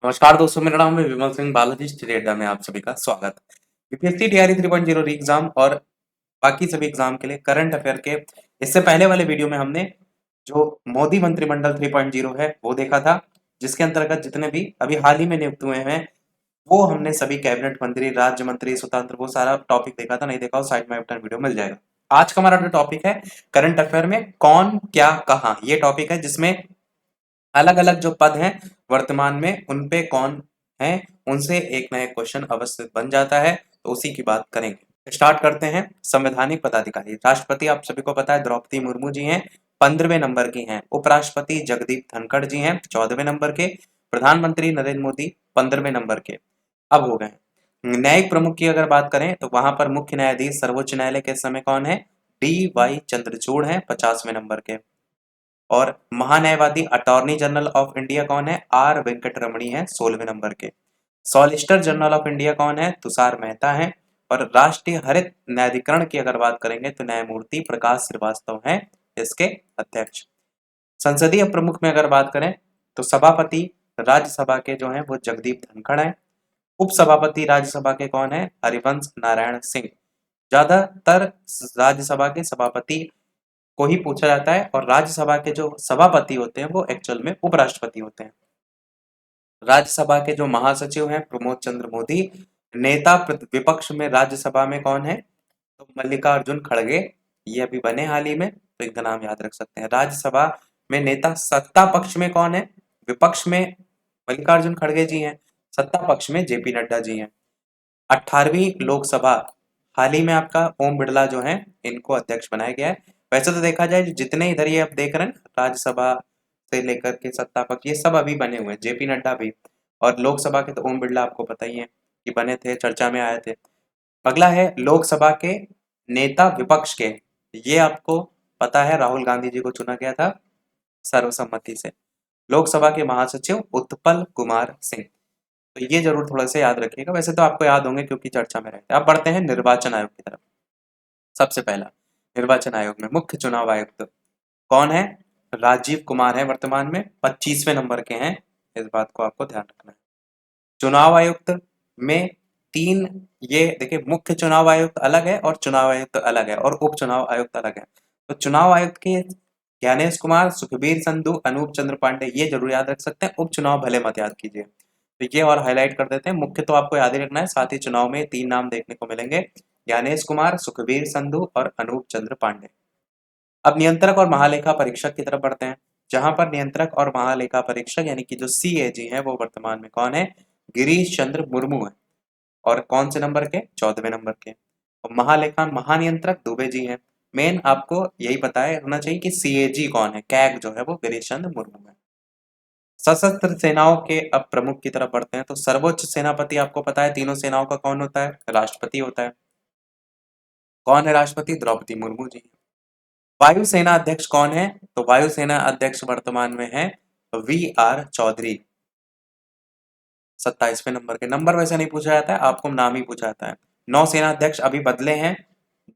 नमस्कार दोस्तों, मेरा नाम है विमल सिंह बालाजी स्टडी अड्डा में आप सभी का स्वागत है। यूपीएससी टीआरई 3.0 एग्जाम और बाकी सभी एग्जाम के लिए करंट अफेयर के इससे पहले वाले वीडियो में हमने जो मोदी मंत्रिमंडल 3.0 है वो देखा था, जिसके अंतर्गत जितने भी अभी हाल ही में नियुक्त हुए हैं वो हमने सभी कैबिनेट मंत्री, राज्य मंत्री, स्वतंत्र, वो सारा टॉपिक देखा था। नहीं देखा हो साइड में अपना वीडियो मिल जाएगा। आज का हमारा जो टॉपिक है करंट अफेयर में कौन क्या कहाँ, ये टॉपिक है जिसमें अलग अलग जो पद हैं वर्तमान में उन पे कौन है, उनसे एक ना एक क्वेश्चन अवश्य बन जाता है, तो उसी की बात करेंगे। स्टार्ट करते हैं। संवैधानिक पदाधिकारी राष्ट्रपति आप सभी को पता है द्रौपदी मुर्मू जी हैं, 15वें नंबर की हैं। उपराष्ट्रपति जगदीप धनखड़ जी हैं, 14वें नंबर के। प्रधानमंत्री नरेंद्र मोदी 15वें नंबर के अब हो गए। न्यायिक प्रमुख की अगर बात करें तो वहां पर मुख्य न्यायाधीश सर्वोच्च न्यायालय के समय कौन है? डी वाई चंद्रचूड़ हैं, 50वें नंबर के। और महान्यायवादी अटॉर्नी जनरल ऑफ इंडिया कौन है? आर वेंकटरमणी है, 16वें नंबर के। सॉलिसिटर जनरल ऑफ इंडिया कौन है? तुषार मेहता है। और राष्ट्रीय हरित न्यायाधिकरण की अगर बात करेंगे तो न्यायमूर्ति प्रकाश श्रीवास्तव हैं इसके अध्यक्ष। संसदीय प्रमुख में अगर बात करें तो सभापति राज्यसभा के जो हैं वो जगदीप धनखड़ हैं। उपसभापति राज्यसभा के कौन है? हरिवंश नारायण सिंह। ज्यादातर राज्यसभा के सभापति को ही पूछा जाता है और राज्यसभा के जो सभापति होते हैं वो एक्चुअल में उपराष्ट्रपति होते हैं। राज्यसभा के जो महासचिव हैं प्रमोद चंद्र मोदी। नेता विपक्ष में राज्यसभा में कौन है? तो मल्लिकार्जुन खड़गे, ये अभी बने हाल ही में, तो इनका नाम याद रख सकते हैं। राज्यसभा में नेता सत्ता पक्ष में कौन है? विपक्ष में मल्लिकार्जुन खड़गे जी हैं, सत्ता पक्ष में जेपी नड्डा जी हैं। 18वीं लोकसभा हाल ही में आपका ओम बिरला जो है इनको अध्यक्ष बनाया गया है। वैसे तो देखा जाए जितने इधर ये आप देख रहे हैं राज्यसभा से लेकर के सत्ता पक्ष ये सब अभी बने हुए हैं, जेपी नड्डा भी। और लोकसभा के तो ओम बिरला आपको पता ही है कि बने थे, चर्चा में आए थे। अगला है लोकसभा के नेता विपक्ष के। ये आपको पता है राहुल गांधी जी को चुना गया था सर्वसम्मति से। लोकसभा के महासचिव उत्पल कुमार सिंह, तो ये जरूर थोड़ा सा याद रखिएगा। वैसे तो आपको याद होंगे क्योंकि चर्चा में रहते हैं। अब बढ़ते हैं निर्वाचन आयोग की तरफ। सबसे पहला निर्वाचन आयोग में मुख्य चुनाव आयुक्त कौन है? राजीव कुमार है, वर्तमान में 25वें नंबर के हैं, इस बात को आपको ध्यान रखना है। चुनाव आयुक्त में तीन, ये देखिए मुख्य चुनाव आयुक्त अलग है और चुनाव आयुक्त अलग है और उप चुनाव आयुक्त अलग है। तो चुनाव आयुक्त के ज्ञानेश कुमार, सुखबीर संधू, अनूप चंद्र पांडे, ये जरूर याद रख सकते हैं। उप चुनाव भले मत याद कीजिए, तो ये और हाईलाइट कर देते हैं। मुख्य तो आपको याद ही रखना है, साथ ही चुनाव में तीन नाम देखने को मिलेंगे, ज्ञानेश कुमार, सुखबीर संधू और अनूप चंद्र पांडे। अब नियंत्रक और महालेखा परीक्षक की तरफ बढ़ते हैं, जहां पर नियंत्रक और महालेखा परीक्षक यानी कि जो सीएजी है वो वर्तमान में कौन है? गिरीश चंद्र मुर्मू है। और कौन से नंबर के? 14वें नंबर के। और महालेखा महानियंत्रक दुबे जी हैं। मेन आपको यही पता है होना चाहिए कि सीएजी कौन है, कैग जो है वो गिरीश चंद्र मुर्मू है। सशस्त्र सेनाओं के अब प्रमुख की तरफ बढ़ते हैं, तो सर्वोच्च सेनापति आपको पता है तीनों सेनाओं का कौन होता है? राष्ट्रपति होता है। कौन है राष्ट्रपति? द्रौपदी मुर्मू जी। वायुसेना अध्यक्ष कौन है? तो वायुसेना अध्यक्ष वर्तमान में है वी आर चौधरी, 27वें नंबर के। नंबर वैसे नहीं पूछा जाता है, आपको नाम ही पूछा जाता है। नौसेना अध्यक्ष अभी बदले हैं,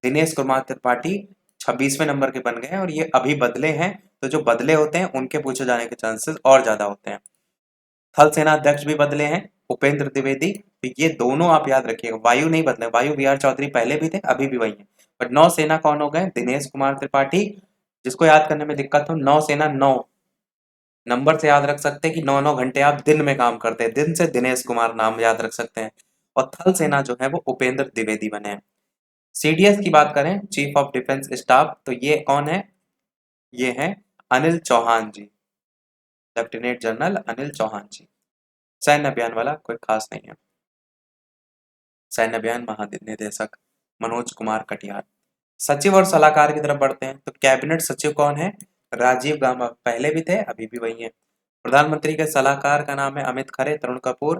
दिनेश कुमार त्रिपाठी 26वें नंबर के बन गए हैं और ये अभी बदले हैं, तो जो बदले होते हैं उनके पूछे जाने के चांसेस और ज्यादा होते हैं। थल सेना अध्यक्ष भी बदले हैं, उपेंद्र द्विवेदी। तो ये दोनों आप याद रखिएगा, वायु नहीं बदले, वायु वी आर चौधरी पहले भी थे अभी भी वही है। बट नौसेना कौन हो गए? दिनेश कुमार त्रिपाठी। जिसको याद करने में दिक्कत हो, नौसेना 9 नंबर से याद रख सकते हैं कि 9-9 घंटे आप दिन में काम करते हैं, दिन से दिनेश कुमार नाम याद रख सकते हैं। और थल सेना जो है वो उपेंद्र द्विवेदी बने हैं। सीडीएस की बात करें, चीफ ऑफ डिफेंस स्टाफ, तो ये कौन है? ये है अनिल चौहान जी, लेफ्टिनेंट जनरल अनिल चौहान जी। सैन्य अभियान वाला कोई खास नहीं है। सैन्य अभियान महानिदेशक मनोज कुमार कटियार। सचिव और सलाहकार की तरफ बढ़ते हैं, तो कैबिनेट सचिव कौन है? राजीव गाबा, पहले भी थे अभी भी वही है। प्रधानमंत्री के सलाहकार का नाम है अमित खरे, तरुण कपूर।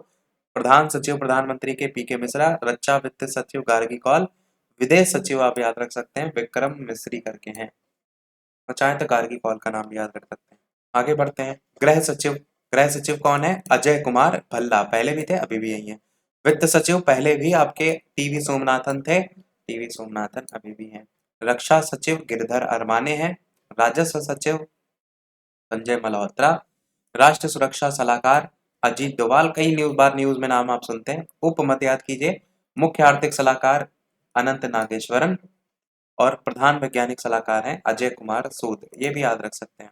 प्रधान सचिव प्रधानमंत्री के पीके मिश्रा। रक्षा वित्त सचिव गार्गी कौल। विदेश सचिव आप याद रख सकते हैं विक्रम मिस्री करके हैं, और चाहे तो गार्गी कौल का नाम भी याद रख सकते हैं। आगे बढ़ते हैं। गृह सचिव कौन है? अजय कुमार भल्ला, पहले भी थे अभी भी यही है। वित्त सचिव पहले भी आपके टीवी सोमनाथन थे, टीवी सोमनाथन अभी भी हैं। रक्षा सचिव गिरधर अरमाने हैं। राजस्व सचिव संजय मल्होत्रा। राष्ट्रीय सुरक्षा सलाहकार अजीत डोभाल, कई न्यूज में नाम आप सुनते हैं। उप मत याद कीजिए, मुख्य आर्थिक सलाहकार अनंत नागेश्वरन और प्रधान वैज्ञानिक सलाहकार हैं अजय कुमार सूद, ये भी याद रख सकते हैं।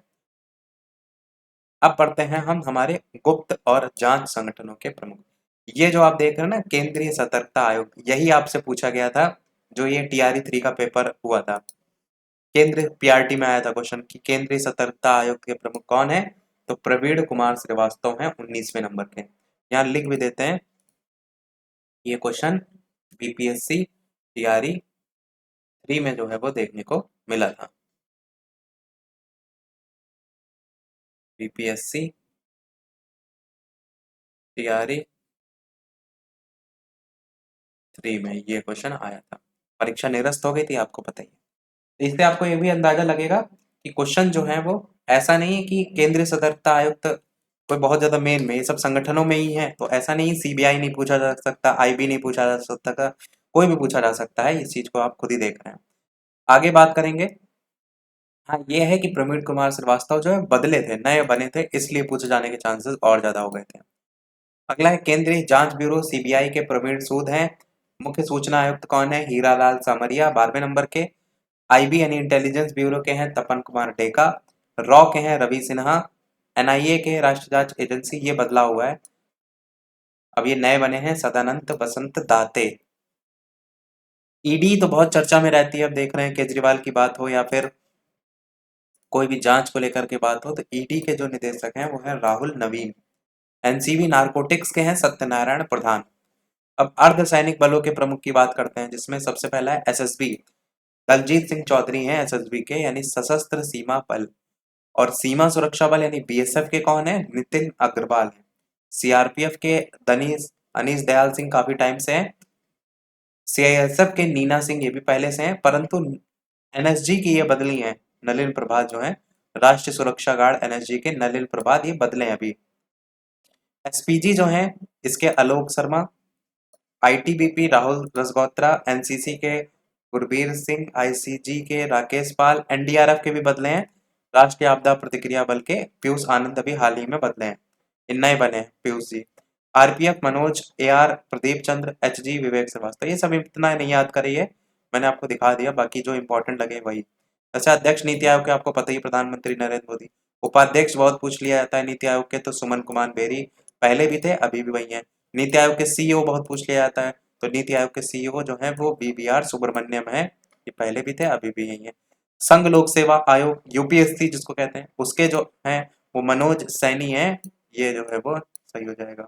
अब पढ़ते हैं हम हमारे गुप्त और जांच संगठनों के प्रमुख। ये जो आप देख रहे हैं ना, केंद्रीय सतर्कता आयोग, यही आपसे पूछा गया था जो ये टीआरई 3 का पेपर हुआ था। केंद्रीय पीआरटी में आया था क्वेश्चन कि केंद्रीय सतर्कता आयोग के प्रमुख कौन है, तो प्रवीण कुमार श्रीवास्तव हैं 19वें नंबर के। यहाँ लिख भी देते हैं, ये क्वेश्चन बीपीएससी टीआरई 3 में जो है वो देखने को मिला था। बीपीएससी टीआरई 3 में ये क्वेश्चन आया था। परीक्षा निरस्त हो गई थी, आपको पता ही है। तो इससे आपको ये भी अंदाजा लगेगा कि क्वेश्चन जो है वो ऐसा नहीं है कि केंद्रीय सतर्कता आयुक्त कोई बहुत ज्यादा मेन में, ये सब संगठनों में ही है, तो ऐसा नहीं सीबीआई नहीं पूछा जा सकता, आईबी नहीं पूछा जा सकता, कोई भी पूछा जा सकता है। इस चीज को आप खुद ही देख रहे हैं। आगे बात करेंगे। हाँ, ये है कि प्रवीण कुमार श्रीवास्तव जो है बदले थे, नए बने थे, इसलिए पूछे जाने के चांसेस और ज्यादा हो गए थे। अगला है केंद्रीय जांच ब्यूरो सीबीआई के प्रवीण सूद हैं। मुख्य सूचना आयुक्त कौन है, हीरालाल सामरिया 12वें नंबर के। आईबी यानी इंटेलिजेंस ब्यूरो के हैं तपन कुमार डेका। रॉ के हैं रवि सिन्हा। एनआईए के राष्ट्रीय जांच एजेंसी, ये बदला हुआ है, अब ये नए बने हैं सदानंद वसंत दाते। ईडी तो बहुत चर्चा में रहती है, अब देख रहे हैं केजरीवाल की बात हो या फिर कोई भी जांच को लेकर के बात हो, तो ईडी के जो निदेशक हैं वो हैं राहुल नवीन। एनसीबी नारकोटिक्स के हैं सत्यनारायण प्रधान। अब अर्धसैनिक बलों के प्रमुख की बात करते हैं, जिसमें सबसे पहला है एसएसबी। दलजीत सिंह चौधरी हैं एसएसबी के, यानी सशस्त्र सीमा बल। और सीमा सुरक्षा बल यानी बीएसएफ के कौन है, नितिन अग्रवाल है। सीआरपीएफ के दनीश अनीश दयाल सिंह काफी टाइम से हैं। सीआईएसएफ के नीना सिंह, ये भी पहले से हैं, परंतु एनएसजी की ये बदली हैं, नलिन प्रभात जो है, राष्ट्रीय सुरक्षा गार्ड एनएसजी के नलिन प्रभात ये बदले हैं अभी। एसपीजी जो हैं इसके आलोक शर्मा। आईटीबीपी राहुल रजगोत्रा। एनसीसी के गुरबीर सिंह। आईसीजी के राकेश पाल। एनडीआरएफ के भी बदले हैं, राष्ट्रीय आपदा प्रतिक्रिया बल के पीयूष आनंद अभी हाल ही में बदले हैं, इन नए बने हैं पीयूष जी। आरपीएफ मनोज एआर प्रदीप चंद्र एचजी विवेक श्रीवास्तव, ये सब इतना नहीं याद करिए, मैंने आपको दिखा दिया, बाकी जो इंपॉर्टेंट लगे वही। जैसे अध्यक्ष नीति आयोग के आपको पता ही, प्रधानमंत्री नरेंद्र मोदी। उपाध्यक्ष बहुत पूछ लिया जाता है नीति आयोग के, तो सुमन कुमार बेरी, पहले भी थे अभी भी वही है। नीति आयोग के सीईओ बहुत पूछ लिया जाता है, तो नीति आयोग के सीईओ जो है वो बीबीआर सुब्रमण्यम है, ये पहले भी थे अभी भी यही है। संघ लोक सेवा आयोग यूपीएससी जिसको कहते हैं, उसके जो हैं वो मनोज सैनी है, ये जो है वो सही हो जाएगा।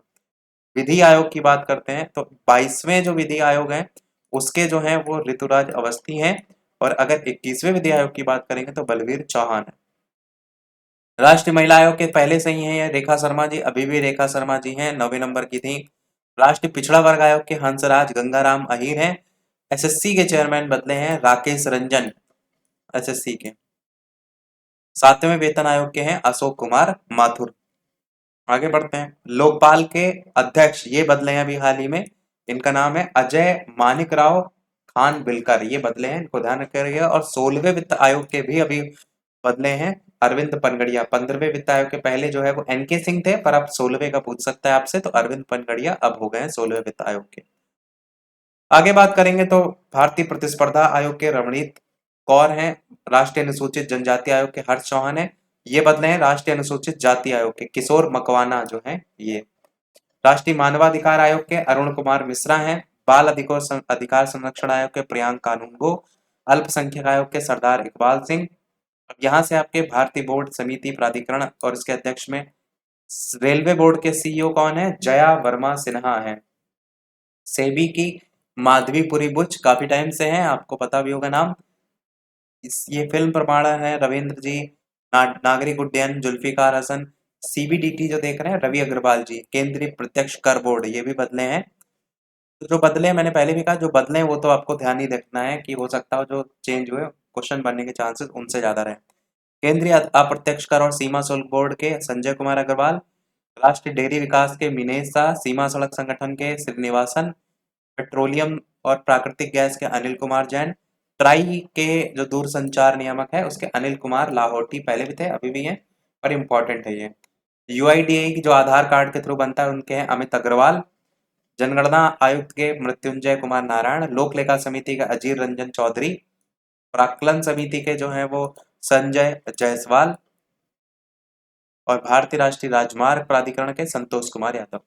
विधि आयोग की बात करते हैं तो 22वें जो विधि आयोग है उसके जो है वो ऋतुराज अवस्थी हैं, और अगर 21वें विधि आयोग की बात करेंगे तो बलवीर चौहान है। राष्ट्रीय महिला आयोग के पहले से ही हैं रेखा शर्मा जी, अभी भी रेखा शर्मा जी हैं, 9वें नंबर की थी। राष्ट्रीय पिछड़ा वर्ग आयोग के हंसराज गंगाराम अहीर हैं। एसएससी के चेयरमैन बदले हैं राकेश रंजन, एसएससी के। 7वें वेतन आयोग के हैं अशोक कुमार माथुर। आगे बढ़ते हैं, लोकपाल के अध्यक्ष ये बदले हैं अभी हाल ही में, इनका नाम है अजय मानिक राव खान बिलकर, ये बदले हैं, इनको ध्यान रखिएगा। और 16वें वित्त आयोग के भी अभी बदले हैं अरविंद पनगड़िया। 15वें वित्त आयोग के पहले जो है वो एनके सिंह थे, पर अब 16वें का पूछ सकता है आपसे, तो अरविंद पनगड़िया अब हो गए हैं 16वें वित्त आयोग के। आगे बात करेंगे तो भारतीय प्रतिस्पर्धा आयोग के रमणीत कौर हैं। राष्ट्रीय अनुसूचित जनजाति आयोग के हर्ष चौहान है, ये बदले हैं राष्ट्रीय अनुसूचित जाति आयोग के किशोर मकवाना जो है ये। राष्ट्रीय मानवाधिकार आयोग के अरुण कुमार मिश्रा हैं। बाल अधिकार संरक्षण आयोग के प्रियांक कानूनगो। अल्पसंख्यक आयोग के सरदार इकबाल सिंह। यहाँ से आपके भारतीय बोर्ड समिति प्राधिकरण और इसके अध्यक्ष में रेलवे बोर्ड के सीईओ कौन है, जया वर्मा सिन्हा है। सेबी की माधवीपुरी बुच काफी टाइम से हैं, आपको पता भी होगा नाम। ये फिल्म प्रमाणन है रविंद्र जी। नागरिक उड्डयन जुल्फिकार हसन। सीबीडीटी जो देख रहे हैं रवि अग्रवाल जी। केंद्रीय प्रत्यक्ष कर बोर्ड ये भी बदले हैं। तो जो बदले मैंने पहले भी कहा, जो बदले वो तो आपको ध्यान ही रखना है कि हो सकता हो जो चेंज हुए क्वेश्चन बनने के चांसेस उनसे ज्यादा रहे। केंद्रीय अप्रत्यक्ष कर और सीमा शुल्क बोर्ड के संजय कुमार अग्रवाल। राष्ट्रीय डेयरी विकास के मिनेश शाह। सीमा सड़क संगठन के श्रीनिवासन। पेट्रोलियम और प्राकृतिक गैस के अनिल कुमार जैन। ट्राई के जो दूरसंचार नियामक है उसके अनिल कुमार लाहौटी, पहले भी थे अभी भी हैं, पर इम्पोर्टेंट है ये। यूआईडीएआई की जो आधार कार्ड के थ्रू बनता है उनके हैं अमित अग्रवाल। जनगणना आयुक्त के मृत्युंजय कुमार नारायण। लोक लेखा समिति के अजीर रंजन चौधरी। प्राक्कलन समिति के जो है वो संजय जायसवाल। और भारतीय राष्ट्रीय राजमार्ग प्राधिकरण के संतोष कुमार यादव।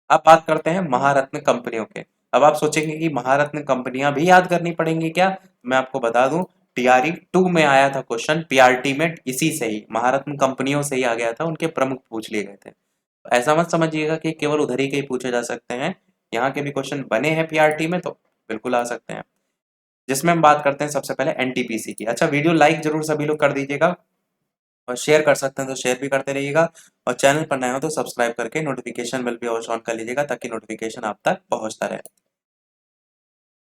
अब बात करते हैं महारत्न कंपनियों के। अब आप सोचेंगे कि महारत्न कंपनियां भी याद करनी पड़ेंगी क्या? मैं आपको बता दूं, टीआरई 2 में आया था क्वेश्चन, पीआरटी में इसी से ही महारत्न कंपनियों से ही आ गया था, उनके प्रमुख पूछ लिए गए थे। तो ऐसा मत समझिएगा कि केवल उधर ही के ही पूछे जा सकते हैं, यहाँ के भी क्वेश्चन बने हैं पीआरटी में तो बिल्कुल आ सकते हैं। जिसमें हम बात करते हैं सबसे पहले एनटीपीसी की। अच्छा, वीडियो लाइक जरूर सभी लोग कर दीजिएगा और शेयर कर सकते हैं तो शेयर भी करते रहिएगा, और चैनल पर नए हो तो सब्सक्राइब करके नोटिफिकेशन बेल भी ऑन कर लीजिएगा ताकि नोटिफिकेशन आप तक पहुंचता रहे।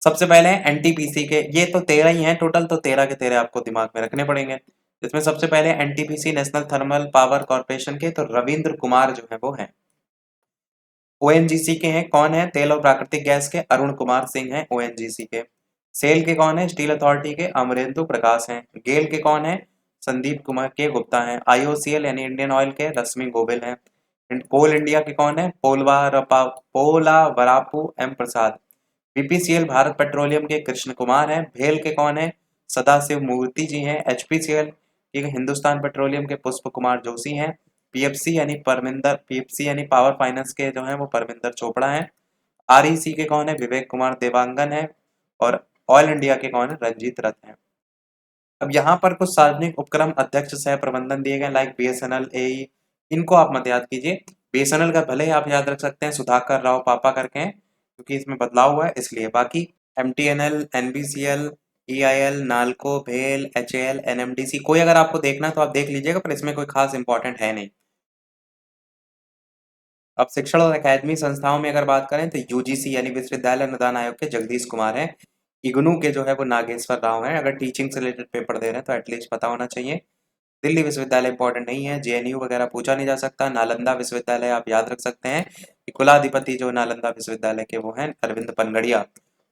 सबसे पहले एनटीपीसी के, ये तो 13 ही हैं टोटल, तो 13 के 13 आपको दिमाग में रखने पड़ेंगे। इसमें सबसे पहले NTPC national thermal power corporation के तो रविंद्र कुमार जो है वो हैं। ओएनजीसी के हैं, कौन है? तेल और प्राकृतिक गैस के अरुण कुमार सिंह हैं ओएनजीसी के। सेल के कौन है? स्टील अथॉरिटी के अमरेंदु प्रकाश हैं। गेल के कौन है? संदीप कुमार के गुप्ता हैं। आईओसीएल यानी इंडियन ऑयल के रश्मि गोबिल हैं। कोल इंडिया के कौन है? पोलावरापू एम प्रसाद। बीपीसीएल भारत पेट्रोलियम के कृष्ण कुमार हैं। भेल के कौन है? सदाशिव मूर्ति जी हैं। एचपीसीएल के हिंदुस्तान पेट्रोलियम के पुष्प कुमार जोशी हैं। पीएफसी यानी पावर फाइनेंस के जो हैं वो परमिंदर चोपड़ा हैं। आरईसी के कौन है? विवेक कुमार देवांगन है। और ऑयल इंडिया के कौन है? रंजीत रथ हैं। अब यहाँ पर कुछ सार्वजनिक उपक्रम अध्यक्ष सह प्रबंधन दिए गए, लाइक बीएसएनएल, एई, इनको आप मत याद कीजिए। बीएसएनएल का भले ही आप याद रख सकते हैं, सुधाकर राव पापा करके हैं, क्योंकि इसमें बदलाव हुआ है इसलिए। बाकी एमटीएनएल, एनबीसीएल, ईआईएल, नाल्को, भेल, एचएएल, एनएमडीसी, कोई अगर आपको देखना है तो आप देख लीजिएगा, पर इसमें कोई खास इंपॉर्टेंट है नहीं। अब शिक्षण और एकेडमी संस्थाओं में अगर बात करें तो यूजीसी यानी विश्वविद्यालय अनुदान आयोग के जगदीश कुमार हैं। इग्नू के जो है वो नागेश्वर राव हैं। अगर टीचिंग से रिलेटेड पेपर दे रहे हैं तो एटलीस्ट पता होना चाहिए। दिल्ली विश्वविद्यालय इंपॉर्टेंट नहीं है, जेएनयू वगैरह पूछा नहीं जा सकता। नालंदा विश्वविद्यालय आप याद रख सकते हैं कि कुलाधिपति जो नालंदा विश्वविद्यालय के वो हैं अरविंद पनगड़िया।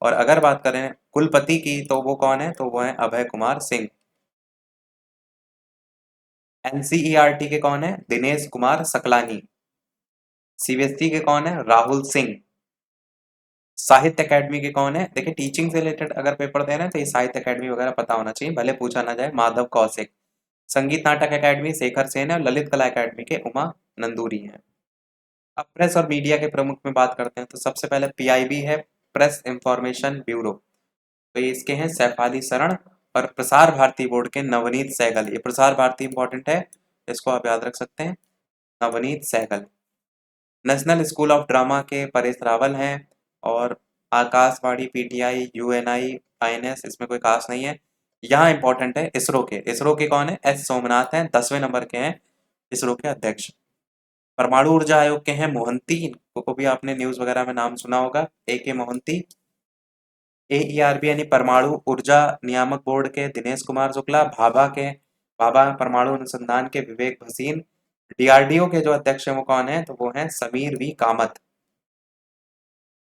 और अगर बात करें कुलपति की तो वो कौन है? तो वो है अभय कुमार सिंह। एनसीईआरटी के कौन है? दिनेश कुमार सकलानी। सीबीएसई के कौन है? राहुल सिंह। साहित्य अकेडमी के कौन है? देखिए, टीचिंग से रिलेटेड अगर पेपर दे रहे हैं तो ये साहित्य अकेडमी वगैरह पता होना चाहिए, भले पूछा ना जाए। माधव कौशिक। संगीत नाटक अकेडमी शेखर सेन है। और ललित कला अकेडमी के उमा नंदूरी हैं। अब प्रेस और मीडिया के प्रमुख में बात करते हैं तो सबसे पहले पीआईबी है, प्रेस इंफॉर्मेशन ब्यूरो, तो ये इसके हैं सैफाली शरण। और प्रसार भारती बोर्ड के नवनीत सहगल। ये प्रसार भारती इंपॉर्टेंट है, इसको आप याद रख सकते हैं, Navneet Sehgal. National school of drama के परेश रावल हैं। और आकाशवाणी, पीटीआई, यूएनआई, आईएनएस, इसमें कोई खास नहीं है। यहाँ इंपॉर्टेंट है इसरो के। इसरो के कौन है? एस सोमनाथ हैं, 10वें नंबर के हैं इसरो के अध्यक्ष। परमाणु ऊर्जा आयोग के हैं मोहंती, इनको को भी आपने न्यूज वगैरह में नाम सुना होगा, ए के मोहंती। एईआरबी यानी परमाणु ऊर्जा नियामक बोर्ड के दिनेश कुमार शुक्ला। भाभा परमाणु अनुसंधान के विवेक भसीन। डीआरडीओ के जो अध्यक्ष हैं वो कौन है? तो वो हैं समीर वी कामत।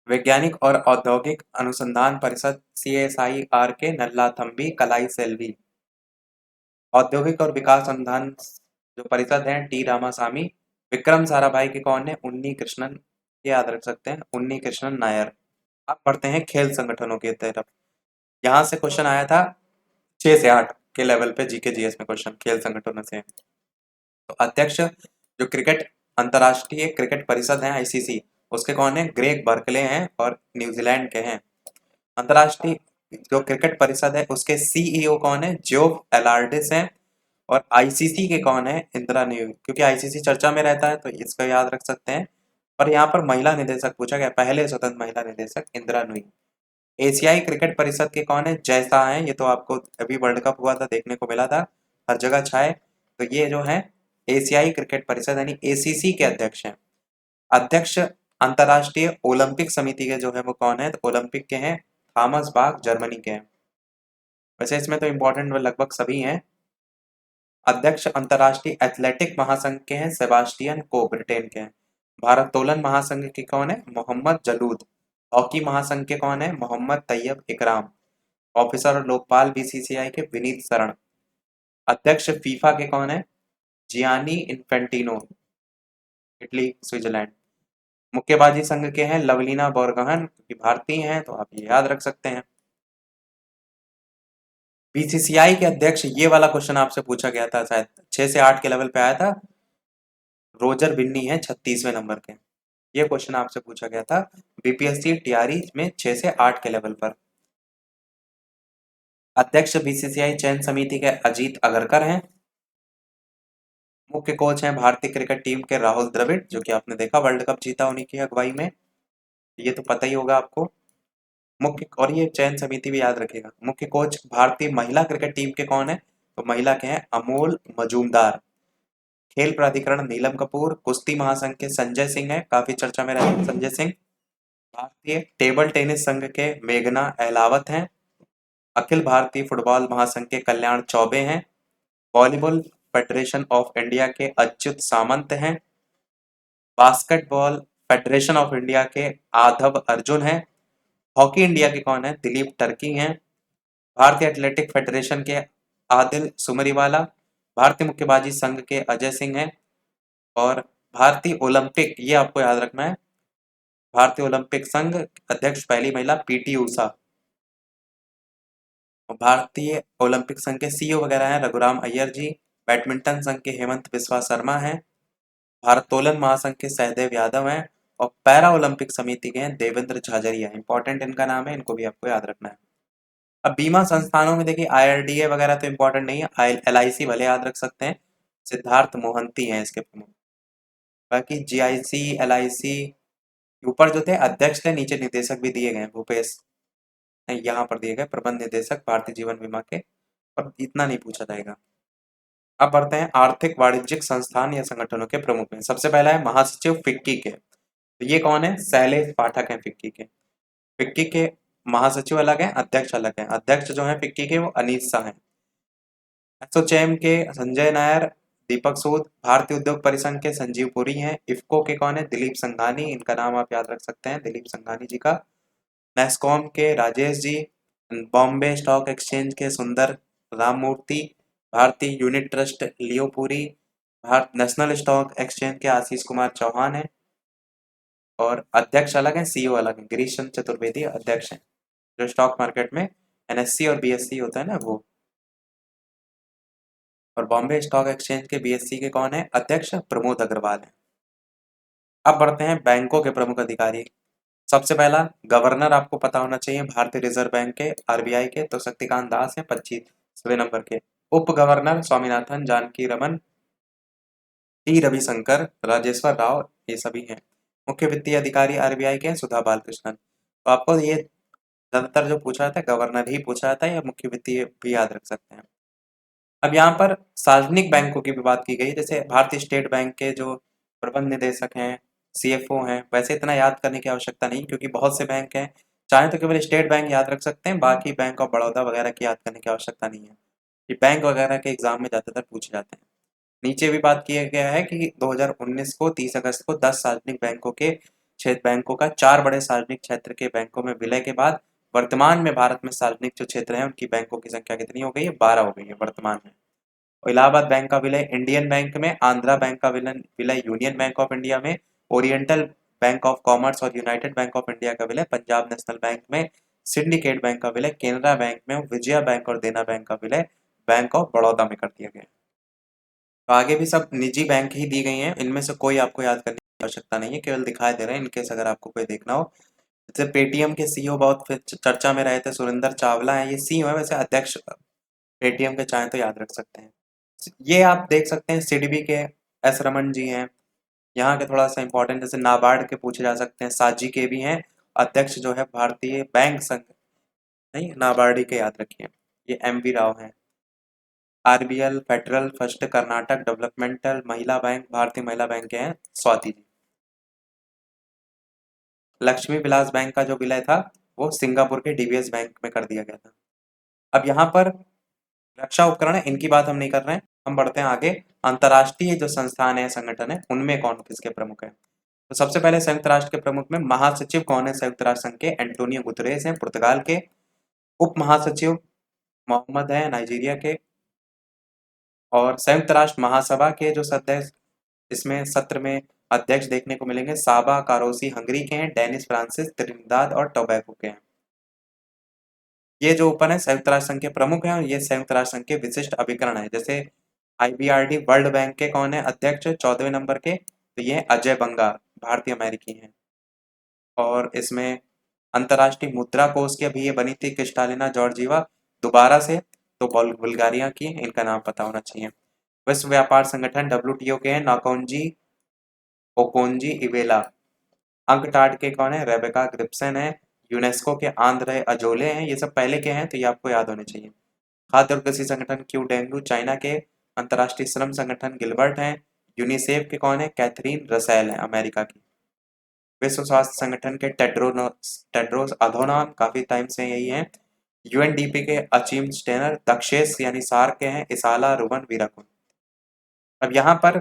वैज्ञानिक और औद्योगिक अनुसंधान परिषद सीएसआईआर के नल्लाथम्बी कलाई सेल्वी। औद्योगिक और विकास अनुसंधान जो परिषद है टी रामासामी। विक्रम साराभाई के कौन है? उन्नी कृष्णन, ये याद रख सकते हैं, उन्नी कृष्णन नायर। अब बढ़ते हैं खेल संगठनों की तरफ। यहाँ से क्वेश्चन आया था 6 से 8 के लेवल पे जीके जीएस में क्वेश्चन खेल संगठनों से। तो अध्यक्ष जो क्रिकेट अंतर्राष्ट्रीय क्रिकेट परिषद है आईसीसी, उसके कौन है? ग्रेग बर्कले हैं और न्यूजीलैंड के हैं। अंतर्राष्ट्रीय जो क्रिकेट परिषद है उसके सीईओ कौन है? जोफ एलार्डिस हैं। और आईसीसी के कौन है? इंदिरा न्यूई, क्योंकि आईसीसी चर्चा में रहता है तो इसका याद रख सकते हैं। पर यहाँ पर महिला निदेशक पूछा गया, पहले स्वतंत्र महिला निदेशक इंदिरा नुई। एशियाई क्रिकेट परिषद के कौन है? जय शाह हैं, ये तो आपको अभी वर्ल्ड कप हुआ था देखने को मिला था, हर जगह छाए। तो ये जो है एशियाई क्रिकेट परिषद यानी एसीसी के अध्यक्ष हैं। अध्यक्ष अंतर्राष्ट्रीय ओलंपिक समिति के जो है वो कौन है? तो ओलंपिक के हैं थॉमस बाख, जर्मनी के हैं। वैसे इसमें तो इंपॉर्टेंट लगभग सभी हैं। अध्यक्ष अंतर्राष्ट्रीय एथलेटिक महासंघ के हैं सेबास्टियन को, ब्रिटेन के हैं। भारत्तोलन महासंघ के कौन है? मोहम्मद जलूद। हॉकी महासंघ के कौन है? मोहम्मद तैयब इकराम। ऑफिसर और लोकपाल बीसीसीआई के विनीत शरण। अध्यक्ष फीफा के कौन है? Gianni Infantino. Italy, Switzerland. मुक्केबाजी संघ के हैं लवलीना बोरगोहेन, क्योंकि भारतीय हैं तो आप ये याद रख सकते हैं। बीसीसीआई के अध्यक्ष, ये वाला क्वेश्चन आपसे पूछा गया था शायद 6 से 8 के लेवल पे आया था, रोजर बिन्नी है 36वें नंबर के। ये क्वेश्चन आपसे पूछा गया था बीपीएससी टीआरई में 6 से 8 के लेवल पर। अध्यक्ष बीसीसीआई चयन समिति के अजीत अगरकर हैं। मुख्य कोच हैं भारतीय क्रिकेट टीम के राहुल द्रविड़, जो कि आपने देखा वर्ल्ड कप जीता उन्हीं की अगुवाई में, ये तो पता ही होगा आपको। मुख्य, और ये चयन समिति भी याद रखिएगा। मुख्य कोच भारतीय महिला क्रिकेट टीम के कौन है, तो महिला के हैं अमोल मजूमदार। खेल प्राधिकरण नीलम कपूर। कुश्ती महासंघ के संजय सिंह है, काफी चर्चा में रहे हैं संजय सिंह। भारतीय टेबल टेनिस संघ के मेघना अहलावत हैं। अखिल भारतीय फुटबॉल महासंघ के कल्याण चौबे हैं। वॉलीबॉल फेडरेशन ऑफ इंडिया के अच्युत सामंत हैं। बास्केटबॉल फेडरेशन ऑफ इंडिया के आधव अर्जुन हैं। हॉकी इंडिया के कौन है, दिलीप टर्की हैं। भारतीय एथलेटिक फेडरेशन के आदिल सुमरीवाला। भारतीय मुक्केबाजी संघ के अजय सिंह हैं। और भारतीय ओलंपिक, ये आपको याद रखना है, भारतीय ओलंपिक संघ अध्यक्ष पहली महिला पीटी उषा। भारतीय ओलंपिक संघ के सीईओ वगैरह हैं रघुराम अय्यर जी। बैडमिंटन संघ के हेमंत बिस्वा शर्मा हैं। भारतोलन महासंघ के सहदेव यादव हैं। और पैरा ओलंपिक समिति के हैं देवेंद्र झाझरिया। इंपॉर्टेंट इनका नाम है, इनको भी आपको याद रखना है। अब बीमा संस्थानों में देखिए आईआरडीए वगैरह तो इंपॉर्टेंट नहीं है, एलआईसी भले याद रख सकते हैं, सिद्धार्थ मोहंती हैं इसके प्रमुख। बाकी जीआईसी, एलआईसी ऊपर जो थे अध्यक्ष थे, नीचे निदेशक भी दिए गए भूपेश, नहीं यहाँ पर दिए गए प्रबंध निदेशक भारतीय जीवन बीमा के, और इतना नहीं पूछा जाएगा। अब बढ़ते हैं आर्थिक वाणिज्यिक संस्थान या संगठनों के प्रमुख में। सबसे पहला है महासचिव फिक्की के, तो ये कौन है, शैलेश पाठक हैं फिक्की के। फिक्की के महासचिव अलग हैं, अध्यक्ष अलग हैं। अध्यक्ष जो है फिक्की के वो अनीस शाह हैं। एसोचैम के संजय नायर, दीपक सूद। भारतीय उद्योग परिसंघ के संजीव पुरी हैं। इफ्को के कौन है, दिलीप संघानी, इनका नाम आप याद रख सकते हैं, दिलीप संघानी जी का। नेस्कॉम के राजेश जी। बॉम्बे स्टॉक एक्सचेंज के सुंदर राममूर्ति। भारतीय unit trust Leo Puri. Bharat national stock exchange के आशीष कुमार चौहान है। और अध्यक्ष अलग है, सीईओ अलग है, गिरीश चंद्र चतुर्वेदी अध्यक्ष हैं, जो स्टॉक मार्केट में एनएससी और बीएससी होता है ना वो। और बॉम्बे स्टॉक एक्सचेंज के बीएससी के कौन है, अध्यक्ष प्रमोद अग्रवाल है। अब बढ़ते हैं बैंकों के प्रमुख अधिकारी। सबसे पहला गवर्नर आपको पता होना चाहिए भारतीय रिजर्व बैंक के, आरबीआई के, तो शक्तिकांत दास है 25वें नंबर के। उप गवर्नर स्वामीनाथन, जानकी रमन, टी रविशंकर, राजेश्वर राव, ये सभी हैं। मुख्य वित्तीय अधिकारी आरबीआई के सुधा बालकृष्णन। तो आपको ये ज्यादातर जो पूछा जाता है गवर्नर ही पूछा जाता है, या मुख्य वित्तीय भी याद रख सकते हैं। अब यहाँ पर सार्वजनिक बैंकों की भी बात की गई, जैसे भारतीय स्टेट बैंक के जो प्रबंध निदेशक हैं, सीएफओ हैं, वैसे इतना याद करने की आवश्यकता नहीं, क्योंकि बहुत से बैंक हैं, चाहे तो केवल स्टेट बैंक याद रख सकते हैं, बाकी बैंक ऑफ बड़ौदा वगैरह की याद करने की आवश्यकता नहीं है। ये बैंक वगैरह के एग्जाम में ज्यादातर पूछे जाते हैं। नीचे भी बात किया गया है कि 2019 को 30 अगस्त को 10 सार्वजनिक बैंकों के क्षेत्र बैंकों का 4 बड़े सार्वजनिक क्षेत्र के बैंकों में विलय के बाद वर्तमान में भारत में सार्वजनिक जो क्षेत्र हैं उनकी बैंकों की संख्या कितनी हो गई है, 12 हो गई है वर्तमान में। इलाहाबाद बैंक का विलय इंडियन बैंक में, आंध्रा बैंक का विलय विलय यूनियन बैंक ऑफ इंडिया में, ओरिएंटल बैंक ऑफ कॉमर्स और यूनाइटेड बैंक ऑफ इंडिया का विलय पंजाब नेशनल बैंक में, सिंडिकेट बैंक का विलय केनरा बैंक में, विजया बैंक और देना बैंक का विलय बैंक ऑफ बड़ौदा में कर दिया गया। तो आगे भी सब निजी बैंक ही दी गई हैं, इनमें से कोई आपको याद करने की आवश्यकता नहीं है, केवल दिखाई दे रहे हैं इनकेस अगर आपको कोई देखना हो। जैसे पेटीएम के सीईओ बहुत फिर चर्चा में रहे थे, सुरेंद्र चावला है, ये सीईओ है, वैसे अध्यक्ष पेटीएम के चाहे तो याद रख सकते हैं। ये आप देख सकते हैं सिडबी के एस रमन जी हैं। यहाँ के थोड़ा सा इंपॉर्टेंट, जैसे नाबार्ड के पूछे जा सकते हैं, साजी के भी हैं। अध्यक्ष जो है भारतीय बैंक संघ, नहीं नाबार्डी के याद रखिए, ये एम वी राव हैं। RBL, federal first Karnataka developmental महिला बैंक, भारतीय महिला बैंक के हैं स्वाति जी। लक्ष्मी विलास बैंक का जो विलय था वो सिंगापुर के डीबीएस बैंक में कर दिया गया था। अब यहाँ पर रक्षा उपकरण है, इनकी बात हम नहीं कर रहे हैं, हम बढ़ते हैं आगे। अंतर्राष्ट्रीय जो संस्थान है, संगठन है, उनमें कौन किसके प्रमुख है। तो सबसे पहले संयुक्त राष्ट्र के प्रमुख में महासचिव कौन है, संयुक्त राष्ट्र संघ के एंटोनियो गुतरेस हैं पुर्तगाल के। उप महासचिव मोहम्मद है नाइजीरिया के। और संयुक्त राष्ट्र महासभा के जो सदस्य इसमें सत्र में अध्यक्ष देखने को मिलेंगे। साबा कारोसी हंगरी के हैं, डेनिस फ्रांसिस त्रिनिदाद और टोबैगो के हैं। ये जो ऊपर है संयुक्त राष्ट्र संघ के प्रमुख हैं और ये संयुक्त राष्ट्र संघ के विशिष्ट अभिकरण है। जैसे IBRD वर्ल्ड बैंक के कौन है अध्यक्ष 14वें नंबर के, तो ये अजय बंगा भारतीय अमेरिकी हैं। और इसमें अंतर्राष्ट्रीय मुद्रा कोष की अभी ये बनी थी क्रिस्टालिना जॉर्जीवा दोबारा से, तो बुल्गारिया की, इनका नाम पता होना चाहिए। विश्व व्यापार संगठन WTO के हैं नाकोंजी ओकोंजी इवेला। अंकटाड के कौन है रेबेका ग्रिप्सन है। यूनेस्को के आंद्रे अजोले हैं। ये सब पहले के हैं तो ये आपको याद होने चाहिए। खाद्य और कृषि संगठन क्यू डेंगू चाइना के। अंतर्राष्ट्रीय श्रम संगठन गिलबर्ट हैं। यूनिसेफ के कौन है कैथरीन रसेल है अमेरिका की। विश्व स्वास्थ्य संगठन के टेड्रोस अधोनाम काफी टाइम से यही है। UNDP के अचीम स्टेनर। दक्षेश यानी सार के हैं इसाला रुवन वीराकुन। अब यहाँ पर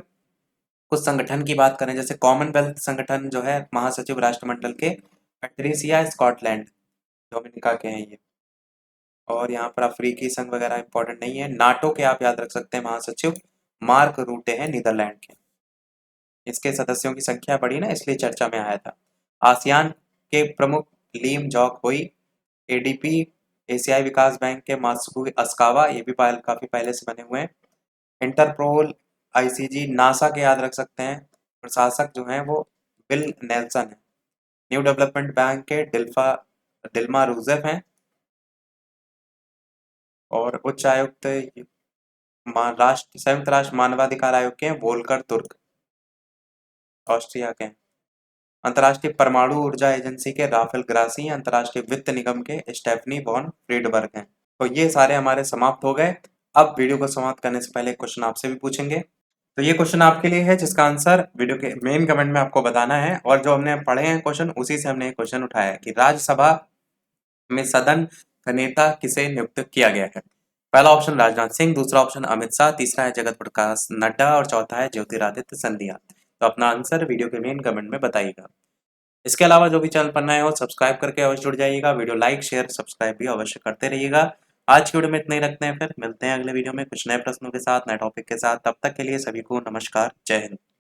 कुछ संगठन की बात करें, जैसे कॉमनवेल्थ संगठन जो है महासचिव राष्ट्रमंडल के पैट्रिसिया स्कॉटलैंड डोमिनिका के हैं ये। और यहाँ पर अफ्रीकी संघ वगैरह इंपॉर्टेंट नहीं है। नाटो के आप याद रख सकते हैं महासचिव मार्क रूटे हैं नीदरलैंड के। इसके सदस्यों की संख्या बढ़ी ना, इसलिए चर्चा में आया था। आसियान के प्रमुख लीम जॉक हुई। ADP एशियाई विकास बैंक के मात्सुको अस्कावा, ये भी काफी पहले से बने हुए हैं। इंटरपोल ICG नासा के याद रख सकते हैं। प्रशासक जो हैं वो बिल नेल्सन है। न्यू डेवलपमेंट बैंक के डिल्मा रूजेफ हैं। और उच्च आयुक्त संयुक्त राष्ट्र मानवाधिकार आयोग के हैं वोल्कर तुर्क ऑस्ट्रिया के हैं। अंतर्राष्ट्रीय परमाणु ऊर्जा एजेंसी के राफेल ग्रासी, अंतर्राष्ट्रीय वित्त निगम के स्टेफनी बॉन फ्रीडबर्ग हैं। तो ये सारे हमारे समाप्त हो गए। अब वीडियो को समाप्त करने से पहले क्वेश्चन आपसे भी पूछेंगे। तो ये क्वेश्चन आपके लिए है जिसका आंसर वीडियो के मेन कमेंट में आपको बताना है। और जो हमने पढ़े हैं क्वेश्चन उसी से हमने क्वेश्चन उठाया है कि राज्यसभा में सदन का नेता किसे नियुक्त किया गया है। पहला ऑप्शन राजनाथ सिंह, दूसरा ऑप्शन अमित शाह, तीसरा है जगत प्रकाश नड्डा और चौथा है ज्योतिरादित्य सिंधिया। तो अपना आंसर वीडियो के मेन कमेंट में बताइएगा। इसके अलावा जो भी चैनल पर नए हो सब्सक्राइब करके अवश्य जुड़ जाइएगा। वीडियो लाइक शेयर सब्सक्राइब भी अवश्य करते रहिएगा। आज की वीडियो में इतना ही रखते हैं, फिर मिलते हैं अगले वीडियो में कुछ नए प्रश्नों के साथ, नए टॉपिक के साथ। तब तक के लिए सभी को नमस्कार, जय हिंद।